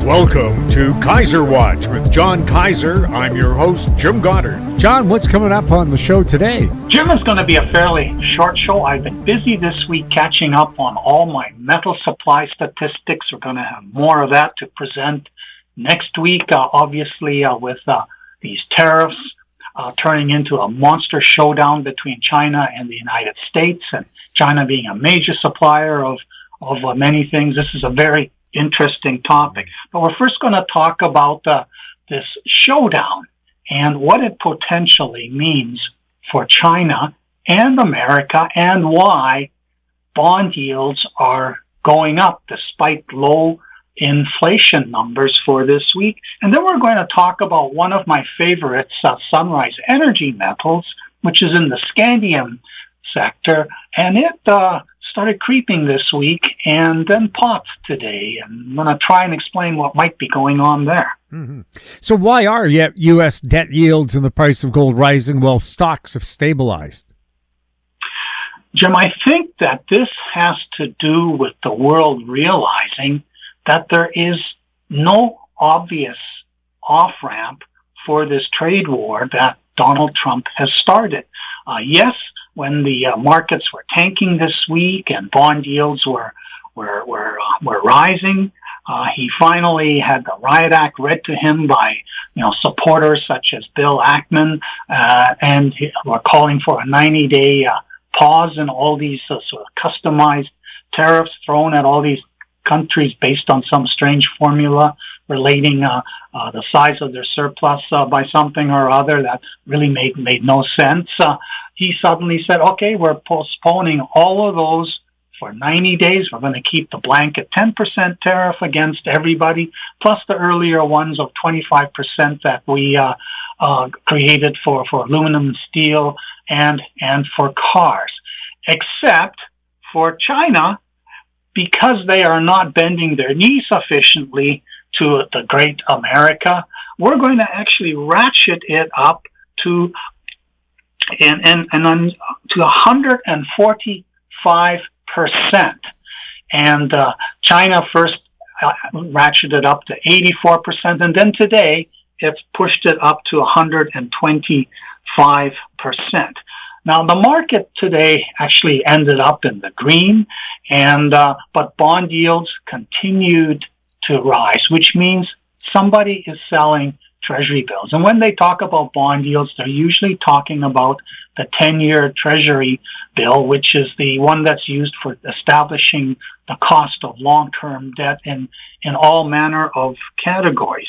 Welcome to Kaiser Watch with John Kaiser. I'm your host, Jim Goddard. John, what's coming up on the show today? Jim, is going to be a fairly short show. I've been busy this week catching up on all my metal supply statistics. We're going to have more of that to present next week, obviously with these tariffs turning into a monster showdown between China and the United States, and China being a major supplier of many things. This is a very interesting topic. But we're first going to talk about this showdown and what it potentially means for China and America, and why bond yields are going up despite low inflation numbers for this week. And then we're going to talk about one of my favorites, sunrise energy metals, which is in the scandium sector, and it started creeping this week and then popped today. And I'm going to try and explain what might be going on there. Mm-hmm. So why are yet U.S. debt yields and the price of gold rising while stocks have stabilized? Jim, I think that this has to do with the world realizing that there is no obvious off-ramp for this trade war that Donald Trump has started. Yes, when the markets were tanking this week and bond yields were rising, he finally had the Riot Act read to him by supporters such as Bill Ackman, and were calling for a 90-day pause in all these sort of customized tariffs thrown at all these countries based on some strange formula relating the size of their surplus by something or other that really made no sense. He suddenly said, okay, we're postponing all of those for 90 days. We're going to keep the blanket 10% tariff against everybody, plus the earlier ones of 25% that we created for aluminum, steel, and for cars. Except for China, because they are not bending their knee sufficiently to the great America, we're going to actually ratchet it up to 145%. And China first ratcheted up to 84%, and then today it's pushed it up to 125%. Now, the market today actually ended up in the green, and but bond yields continued to rise, which means somebody is selling Treasury bills. And when they talk about bond yields, they're usually talking about the 10-year Treasury bill, which is the one that's used for establishing the cost of long-term debt in all manner of categories.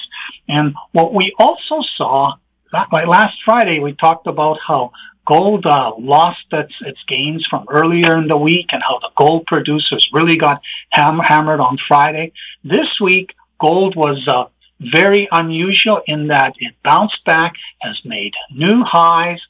And what we also saw, last Friday, we talked about how gold lost its gains from earlier in the week and how the gold producers really got hammered on Friday. This week, gold was very unusual in that it bounced back, has made new highs.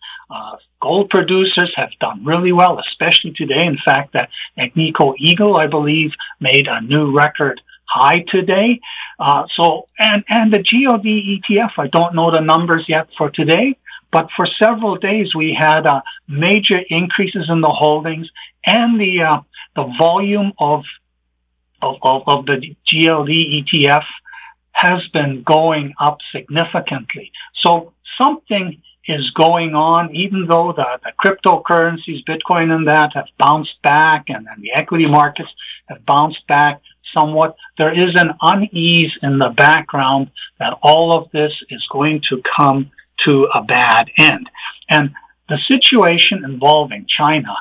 Gold producers have done really well, especially today. In fact, that Agnico Eagle, I believe, made a new record high today. And the GOD ETF, I don't know the numbers yet for today, but for several days we had major increases in the holdings, and the volume of the GLD ETF has been going up significantly. So something is going on, even though the cryptocurrencies, Bitcoin and that, have bounced back, and the equity markets have bounced back somewhat. There is an unease in the background that all of this is going to come to a bad end. And the situation involving China,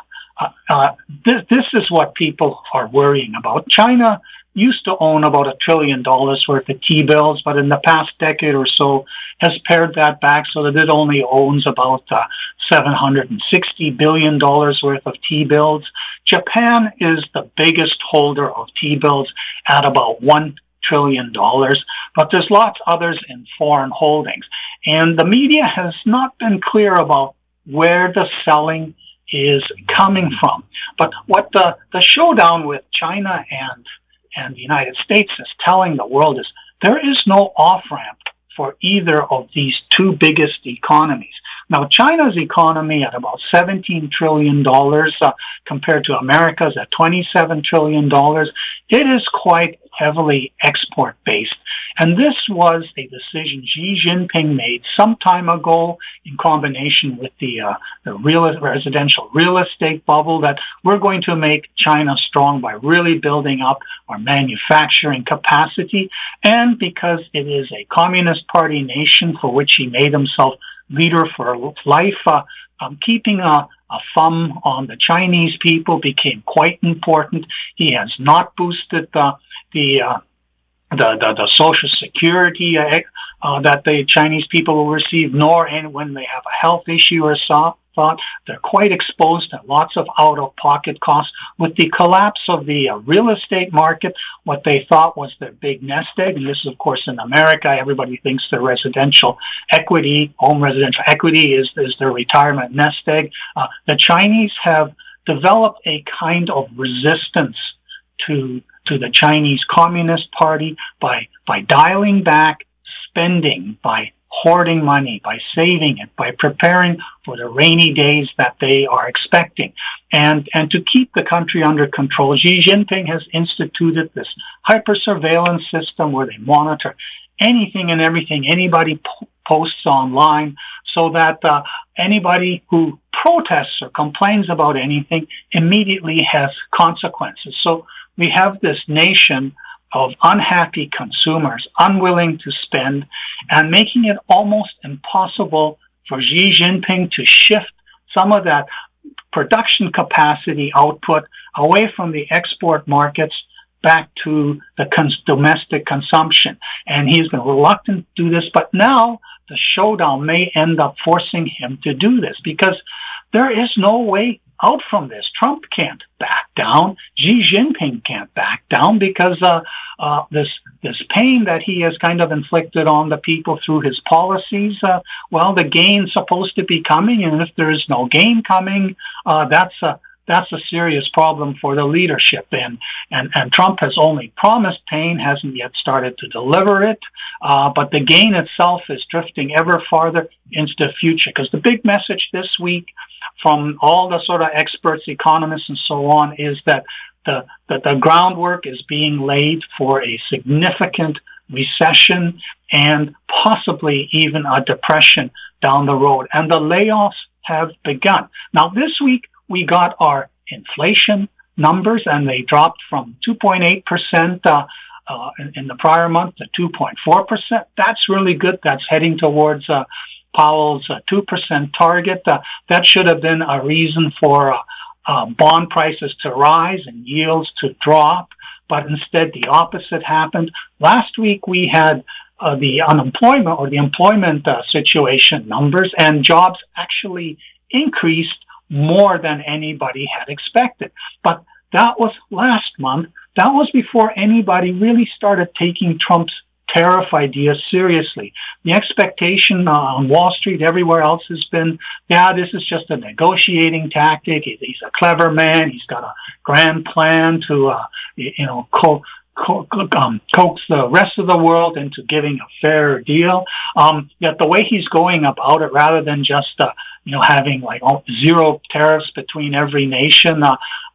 this is what people are worrying about. China used to own about $1 trillion worth of T-bills, but in the past decade or so has pared that back so that it only owns about $760 billion worth of T-bills. Japan is the biggest holder of T-bills at about $1 trillion, but there's lots others in foreign holdings. And the media has not been clear about where the selling is coming from. But what the showdown with China and the United States is telling the world is there is no off-ramp for either of these two biggest economies. Now, China's economy at about $17 trillion compared to America's at $27 trillion, it is quite heavily export-based. And this was a decision Xi Jinping made some time ago in combination with the residential real estate bubble, that we're going to make China strong by really building up our manufacturing capacity. And because it is a Communist Party nation for which he made himself leader for life, keeping a thumb on the Chinese people became quite important. He has not boosted the Social Security that the Chinese people will receive, nor when they have a health issue or thought. They're quite exposed to lots of out-of-pocket costs. With the collapse of the real estate market, what they thought was their big nest egg, and this is, of course, in America, everybody thinks their residential equity, home residential equity is their retirement nest egg. The Chinese have developed a kind of resistance to the Chinese Communist Party by dialing back spending, by hoarding money, by saving it, by preparing for the rainy days that they are expecting. And to keep the country under control, Xi Jinping has instituted this hyper-surveillance system where they monitor anything and everything anybody posts online, so that anybody who protests or complains about anything immediately has consequences. So we have this nation of unhappy consumers, unwilling to spend, and making it almost impossible for Xi Jinping to shift some of that production capacity output away from the export markets back to the domestic consumption. And he's been reluctant to do this, but now the showdown may end up forcing him to do this, because there is no way out from this. Trump can't back down. Xi Jinping can't back down, because this pain that he has kind of inflicted on the people through his policies, the gain's supposed to be coming, and if there is no gain coming, that's a serious problem for the leadership. And Trump has only promised pain, hasn't yet started to deliver it. But the gain itself is drifting ever farther into the future, because the big message this week from all the sort of experts, economists, and so on is that the groundwork is being laid for a significant recession and possibly even a depression down the road. And the layoffs have begun. Now, this week, we got our inflation numbers, and they dropped from 2.8% in the prior month to 2.4%. That's really good. That's heading towards Powell's 2% target. That should have been a reason for bond prices to rise and yields to drop, but instead the opposite happened. Last week we had the unemployment or the employment situation numbers, and jobs actually increased more than anybody had expected. But that was last month. That was before anybody really started taking Trump's tariff idea seriously. The expectation on Wall Street, everywhere else, has been, this is just a negotiating tactic. He's a clever man. He's got a grand plan to, coax the rest of the world into giving a fair deal. Yet the way he's going about it, rather than just having like zero tariffs between every nation,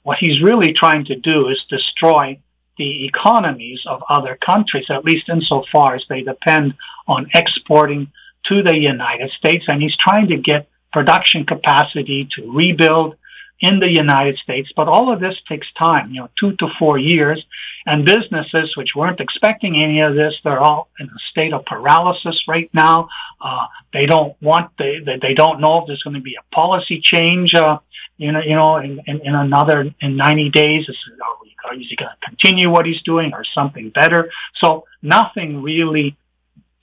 what he's really trying to do is destroy the economies of other countries, at least insofar as they depend on exporting to the United States. And he's trying to get production capacity to rebuild in the United States. But all of this takes time, 2 to 4 years. And businesses which weren't expecting any of this, they're all in a state of paralysis right now. They don't know if there's going to be a policy change, in 90 days. Is he going to continue what he's doing or something better? So nothing really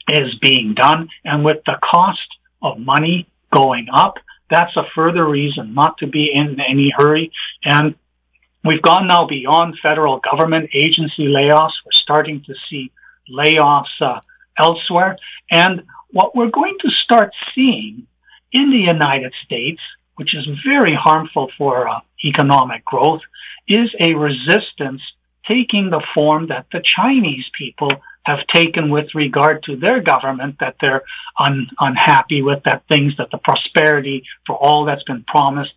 is being done. And with the cost of money going up, that's a further reason not to be in any hurry. And we've gone now beyond federal government agency layoffs. We're starting to see layoffs elsewhere. And what we're going to start seeing in the United States, which is very harmful for economic growth, is a resistance taking the form that the Chinese people have taken with regard to their government that they're unhappy with, that the prosperity for all that's been promised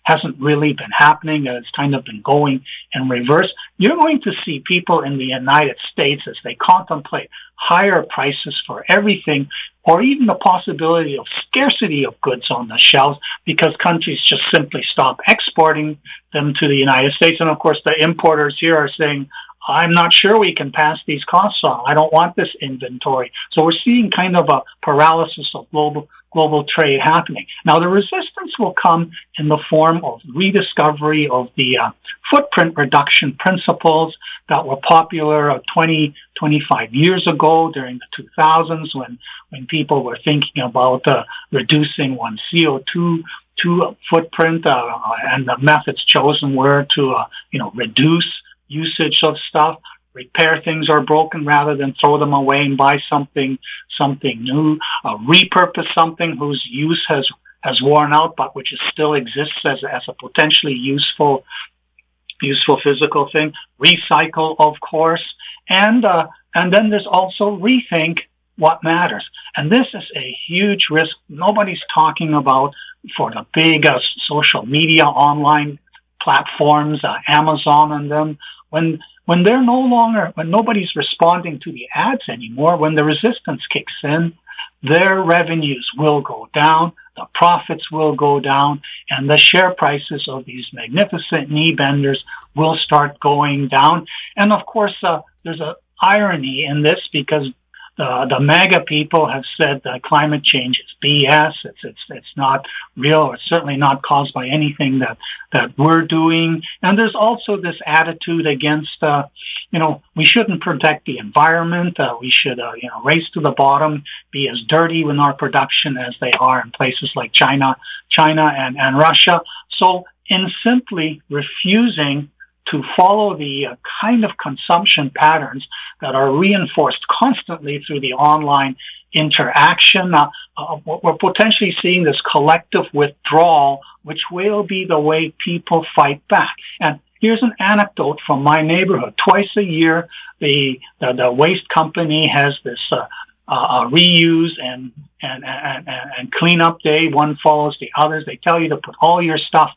hasn't really been happening. It's kind of been going in reverse. You're going to see people in the United States as they contemplate higher prices for everything, or even the possibility of scarcity of goods on the shelves because countries just simply stop exporting them to the United States. And of course, the importers here are saying, I'm not sure we can pass these costs on. I don't want this inventory. So we're seeing kind of a paralysis of global trade happening. Now, the resistance will come in the form of rediscovery of the footprint reduction principles that were popular 25 years ago during the 2000s when people were thinking about reducing one's CO2 footprint, and the methods chosen were to reduce usage of stuff, repair things are broken rather than throw them away and buy something new, repurpose something whose use has worn out but which still exists as a potentially useful physical thing, recycle, of course, and then there's also rethink what matters. And this is a huge risk nobody's talking about for the big social media online platforms, Amazon and them, when they're when nobody's responding to the ads anymore, when the resistance kicks in, their revenues will go down, the profits will go down, and the share prices of these magnificent knee benders will start going down. And of course, there's an irony in this because the MAGA people have said that climate change is BS. It's not real. It's certainly not caused by anything that we're doing. And there's also this attitude against, we shouldn't protect the environment. We should, race to the bottom, be as dirty in our production as they are in places like China and Russia. So in simply refusing to follow the kind of consumption patterns that are reinforced constantly through the online interaction, we're potentially seeing this collective withdrawal, which will be the way people fight back. And here's an anecdote from my neighborhood. Twice a year, the waste company has this reuse and cleanup day. One follows the others. They tell you to put all your stuff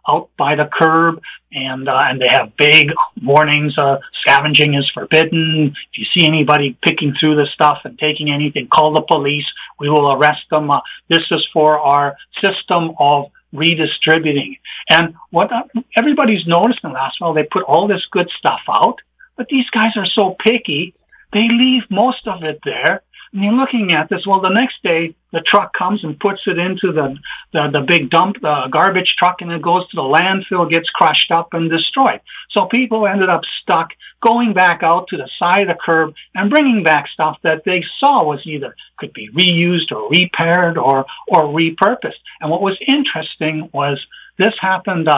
out by the curb, and they have big warnings, scavenging is forbidden. If you see anybody picking through the stuff and taking anything, call the police. We will arrest them. This is for our system of redistributing. And what everybody's noticed in the last while, they put all this good stuff out, but these guys are so picky, they leave most of it there. And you're looking at this, well, the next day, the truck comes and puts it into the big dump, the garbage truck, and it goes to the landfill, gets crushed up and destroyed. So people ended up stuck going back out to the side of the curb and bringing back stuff that they saw was either could be reused or repaired or repurposed. And what was interesting was this happened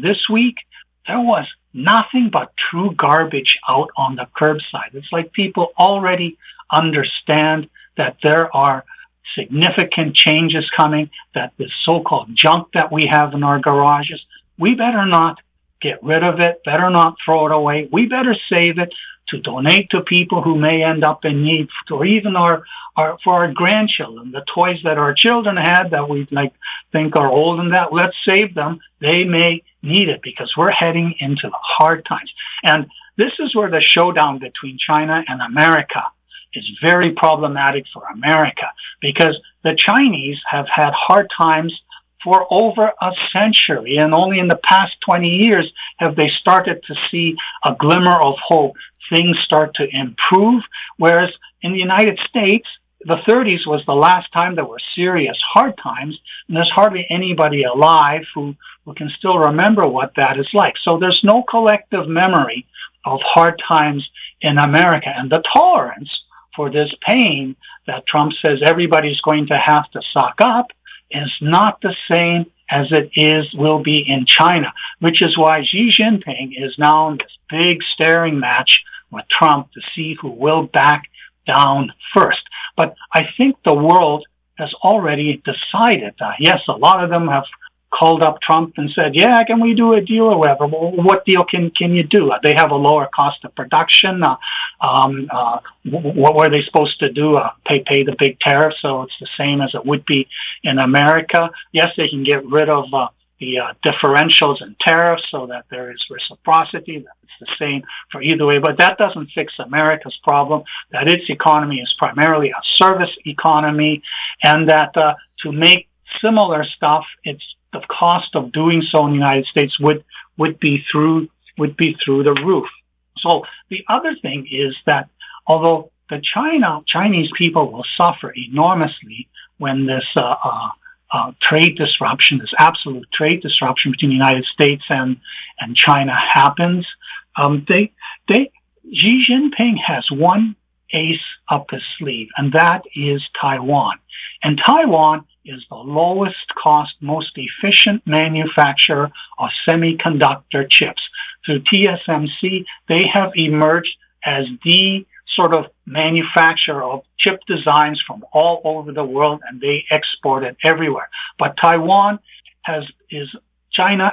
this week. There was nothing but true garbage out on the curbside. It's like people already understand that there are significant changes coming, that this so-called junk that we have in our garages, we better not get rid of it, better not throw it away. We better save it to donate to people who may end up in need, or even for our grandchildren, the toys that our children had that we think are old and that, let's save them. They may need it because we're heading into the hard times. And this is where the showdown between China and America is very problematic for America, because the Chinese have had hard times for over a century, and only in the past 20 years have they started to see a glimmer of hope. Things start to improve, whereas in the United States, the 30s was the last time there were serious hard times, and there's hardly anybody alive who can still remember what that is like. So there's no collective memory of hard times in America, and the tolerance for this pain that Trump says everybody's going to have to suck up is not the same as it will be in China, which is why Xi Jinping is now in this big staring match with Trump to see who will back down first. But I think the world has already decided, yes, a lot of them have called up Trump and said, yeah, can we do a deal or whatever? Well, what deal can you do? They have a lower cost of production. What were they supposed to do? Pay the big tariff, so it's the same as it would be in America. Yes, they can get rid of the differentials and tariffs so that there is reciprocity, that it's the same for either way, but that doesn't fix America's problem, that its economy is primarily a service economy, and that to make similar stuff, it's the cost of doing so in the United States would be through the roof. So the other thing is that although the Chinese people will suffer enormously when this trade disruption, this absolute trade disruption between the United States and China happens, Xi Jinping has one ace up his sleeve, and that is Taiwan. And Taiwan is the lowest cost, most efficient manufacturer of semiconductor chips. Through TSMC, they have emerged as the sort of manufacturer of chip designs from all over the world, and they export it everywhere. But China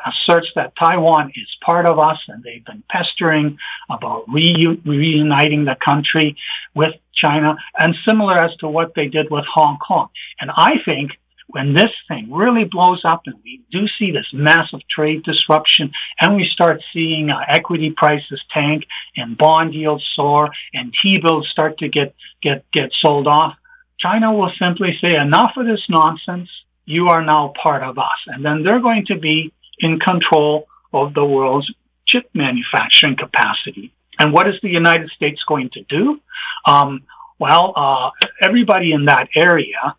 asserts that Taiwan is part of us, and they've been pestering about reuniting the country with China, and similar as to what they did with Hong Kong. And I think when this thing really blows up and we do see this massive trade disruption and we start seeing equity prices tank and bond yields soar and T-bills start to get sold off, China will simply say, enough of this nonsense. You are now part of us. And then they're going to be in control of the world's chip manufacturing capacity. And what is the United States going to do? Everybody in that area,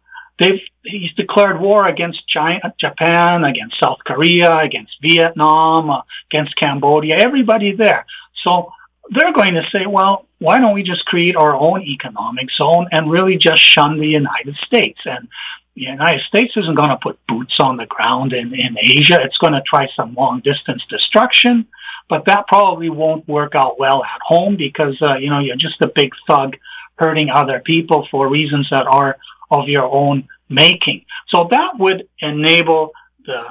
he's declared war against China, Japan, against South Korea, against Vietnam, against Cambodia, everybody there. So they're going to say, well, why don't we just create our own economic zone and really just shun the United States? And the United States isn't going to put boots on the ground in Asia. It's going to try some long-distance destruction, but that probably won't work out well at home because, you're just a big thug hurting other people for reasons that are of your own making. So that would enable the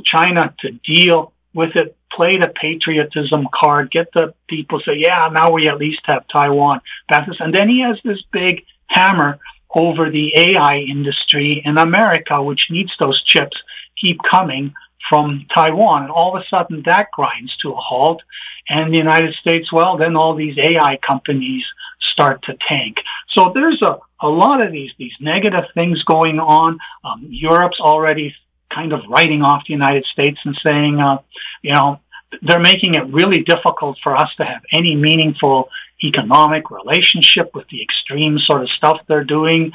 China to deal with it, play the patriotism card, get the people say, yeah, now we at least have Taiwan. And then he has this big hammer over the AI industry in America, which needs those chips keep coming from Taiwan. And all of a sudden that grinds to a halt. And the United States, well, then all these AI companies start to tank. So there's a lot of these negative things going on. Europe's already kind of writing off the United States and saying, they're making it really difficult for us to have any meaningful economic relationship with the extreme sort of stuff they're doing.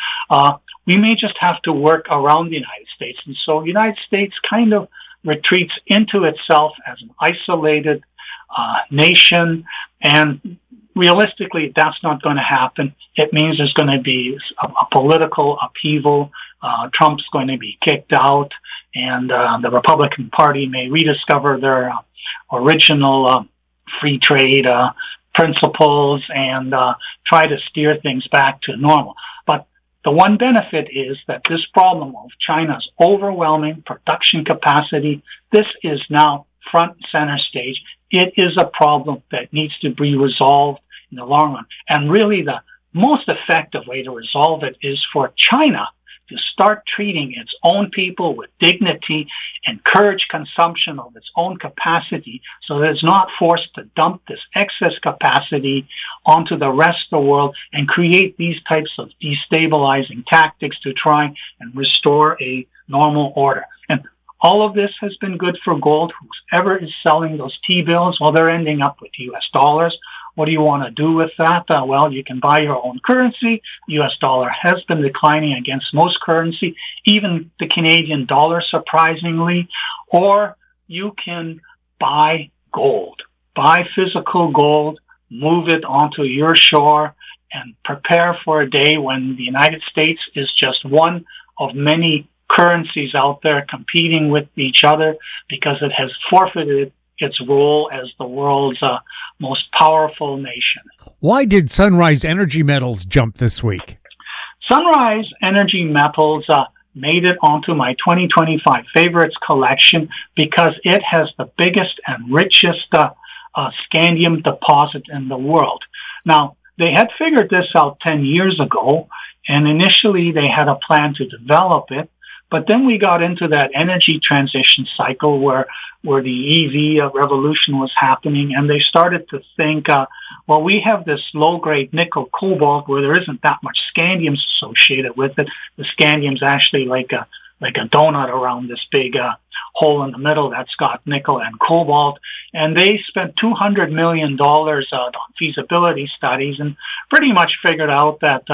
We may just have to work around the United States. And so the United States kind of retreats into itself as an isolated nation. And realistically, that's not going to happen. It means there's going to be a political upheaval. Trump's going to be kicked out, and the Republican Party may rediscover their original free trade principles and try to steer things back to normal. But the one benefit is that this problem of China's overwhelming production capacity, this is now front and center stage. It is a problem that needs to be resolved in the long run. And really the most effective way to resolve it is for China to start treating its own people with dignity, encourage consumption of its own capacity so that it's not forced to dump this excess capacity onto the rest of the world and create these types of destabilizing tactics to try and restore a normal order. And all of this has been good for gold. Whoever is selling those T-bills, well, they're ending up with U.S. dollars. What do you want to do with that? Well, you can buy your own currency. The U.S. dollar has been declining against most currency, even the Canadian dollar, surprisingly. Or you can buy gold, buy physical gold, move it onto your shore, and prepare for a day when the United States is just one of many currencies out there competing with each other because it has forfeited its role as the world's most powerful nation. Why did Sunrise Energy Metals jump this week? Sunrise Energy Metals made it onto my 2025 favorites collection because it has the biggest and richest scandium deposit in the world. Now, they had figured this out 10 years ago, and initially they had a plan to develop it, but then we got into that energy transition cycle where the EV revolution was happening, and they started to think, well, we have this low-grade nickel cobalt where there isn't that much scandium associated with it. The scandium's actually like a donut around this big hole in the middle that's got nickel and cobalt. And they spent $200 million on feasibility studies and pretty much figured out that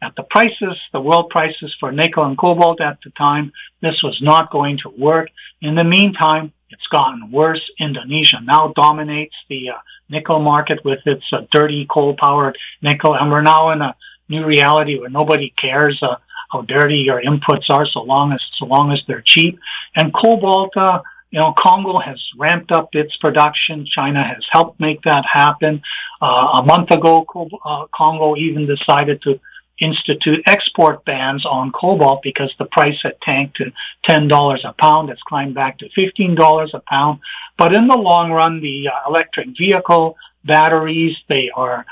at the world prices for nickel and cobalt at the time, this was not going to work. In the meantime, it's gotten worse. Indonesia now dominates the nickel market with its dirty coal-powered nickel, and we're now in a new reality where nobody cares how dirty your inputs are so long as they're cheap. And cobalt, Congo has ramped up its production. China has helped make that happen. A month ago, Congo even decided to institute export bans on cobalt because the price had tanked to $10 a pound. It's climbed back to $15 a pound. But in the long run, the electric vehicle batteries, their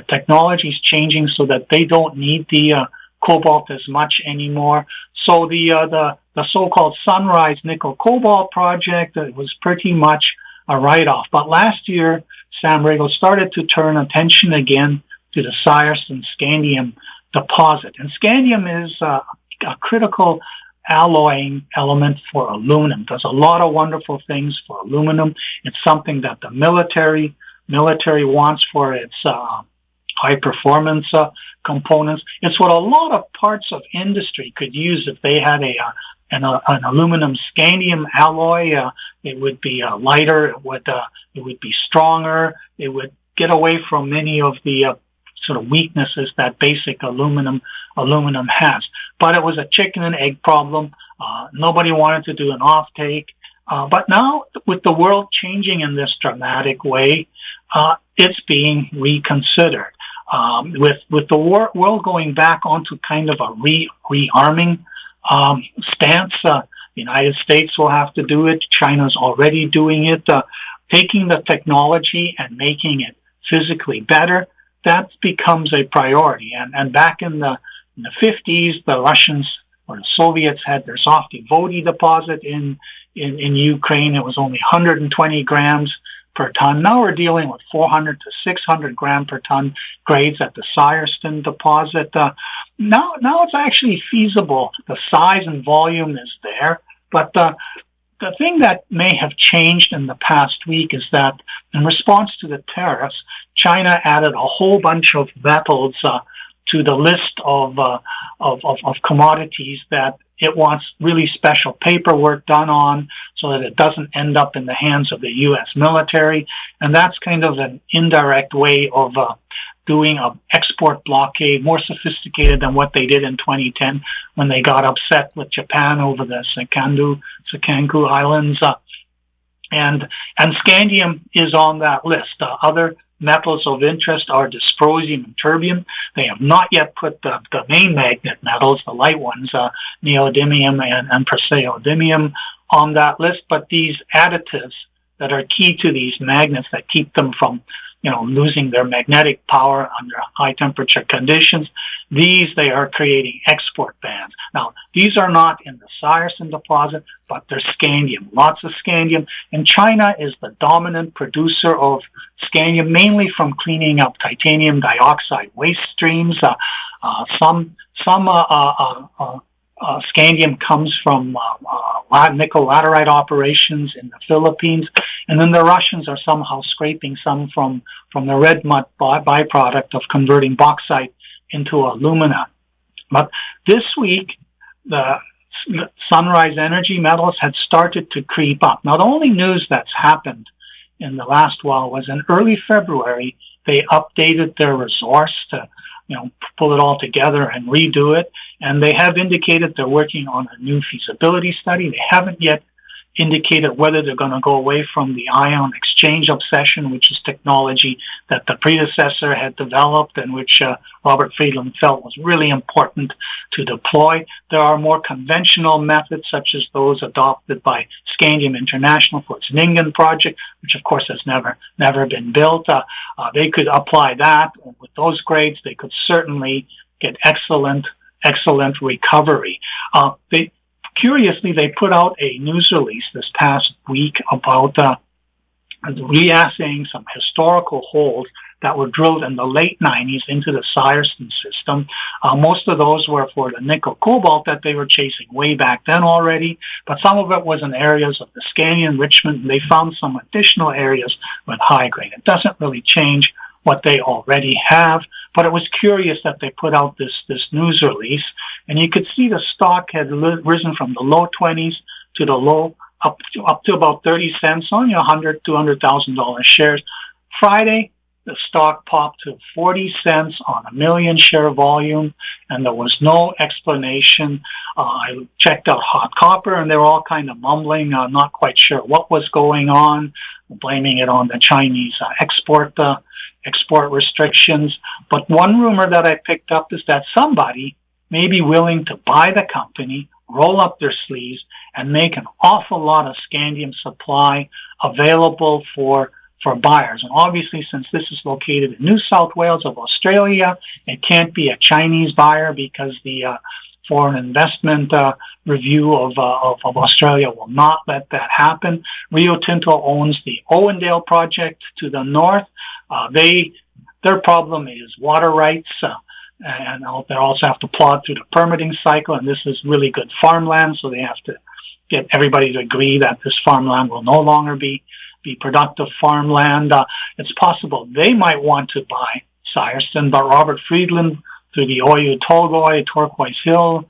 technology is changing so that they don't need the cobalt as much anymore. So the so-called Sunrise Nickel Cobalt project was pretty much a write-off. But last year, Sam Riegel started to turn attention again to the Ryerson scandium deposit. And scandium is a critical alloying element for aluminum. Does a lot of wonderful things for aluminum. It's something that the military wants for its high performance components. It's what a lot of parts of industry could use if they had an aluminum scandium alloy. It would be lighter. It would be stronger. It would get away from many of the sort of weaknesses that basic aluminum has. But it was a chicken and egg problem. Nobody wanted to do an offtake. But now, with the world changing in this dramatic way, it's being reconsidered. With the world going back onto kind of a rearming stance, the United States will have to do it. China's already doing it. Taking the technology and making it physically better, that becomes a priority. And back in the 50s, the Russians or the Soviets had their Softy-Vody deposit in Ukraine. It was only 120 grams per ton. Now we're dealing with 400 to 600 gram per ton grades at the Ryerson deposit. Now it's actually feasible. The size and volume is there, but the thing that may have changed in the past week is that in response to the tariffs, China added a whole bunch of metals to the list of commodities that it wants really special paperwork done on so that it doesn't end up in the hands of the U.S. military. And that's kind of an indirect way of doing an export blockade, more sophisticated than what they did in 2010 when they got upset with Japan over the Senkaku Islands. And scandium is on that list. Other metals of interest are dysprosium and terbium. They have not yet put the main magnet metals, the light ones, neodymium and praseodymium, on that list. But these additives that are key to these magnets that keep them from losing their magnetic power under high temperature conditions, they are creating export bans. Now, these are not in the Ryerson deposit, but they're scandium, lots of scandium. And China is the dominant producer of scandium, mainly from cleaning up titanium dioxide waste streams. Some scandium comes from nickel laterite operations in the Philippines, and then the Russians are somehow scraping some from the red mud byproduct of converting bauxite into alumina. But this week, the Sunrise Energy metals had started to creep up. Now, the only news that's happened in the last while was in early February, they updated their resource to pull it all together and redo it. And they have indicated they're working on a new feasibility study. They haven't yet indicated whether they're going to go away from the ion exchange obsession, which is technology that the predecessor had developed and which Robert Friedland felt was really important to deploy. There are more conventional methods, such as those adopted by Scandium International for its Ningen project, which of course has never been built. They could apply that. With those grades, they could certainly get excellent recovery. Curiously, they put out a news release this past week about reassaying some historical holes that were drilled in the late 90s into the Syerston system. Most of those were for the nickel cobalt that they were chasing way back then already, but some of it was in areas of the scandium enrichment, and they found some additional areas with high grade. It doesn't really change what they already have, but it was curious that they put out this news release, and you could see the stock had risen from the low 20s to the low up to about 30 cents on $200,000 shares. Friday, the stock popped to 40 cents on a million share volume, and there was no explanation. I checked out Hot Copper, and they were all kind of mumbling, not quite sure what was going on, blaming it on the Chinese export restrictions. But one rumor that I picked up is that somebody may be willing to buy the company, roll up their sleeves, and make an awful lot of scandium supply available for buyers. And obviously, since this is located in New South Wales of Australia, it can't be a Chinese buyer because the Foreign Investment Review of Australia will not let that happen. Rio Tinto owns the Owendale project to the north. Their problem is water rights, and they also have to plod through the permitting cycle, and this is really good farmland, so they have to get everybody to agree that this farmland will no longer be productive farmland. It's possible they might want to buy Syerston, but Robert Friedland, through the Oyu Tolgoi, Turquoise Hill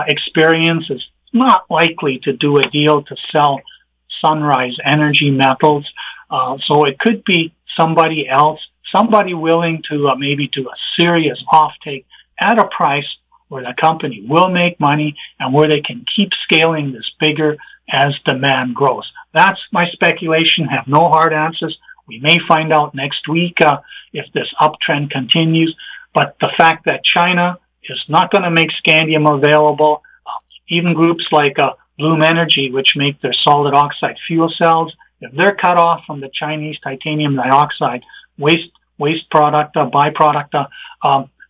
experience, is not likely to do a deal to sell Sunrise Energy Metals. So it could be somebody else, somebody willing to maybe do a serious offtake at a price where the company will make money and where they can keep scaling this bigger as demand grows. That's my speculation. Have no hard answers. We may find out next week if this uptrend continues. But the fact that China is not going to make scandium available, even groups like Bloom Energy, which make their solid oxide fuel cells, if they're cut off from the Chinese titanium dioxide waste product, byproduct,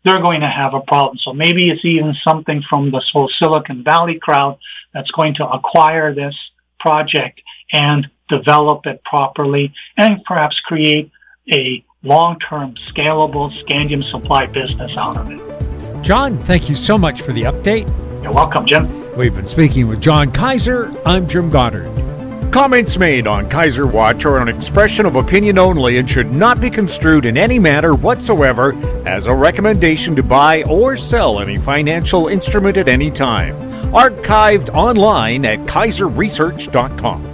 they're going to have a problem. So maybe it's even something from this whole Silicon Valley crowd that's going to acquire this project and develop it properly and perhaps create a long-term scalable scandium supply business out of it. John, thank you so much for the update. You're welcome, Jim. We've been speaking with John Kaiser. I'm Jim Goddard. Comments made on Kaiser Watch are an expression of opinion only and should not be construed in any manner whatsoever as a recommendation to buy or sell any financial instrument at any time. Archived online at kaiserresearch.com.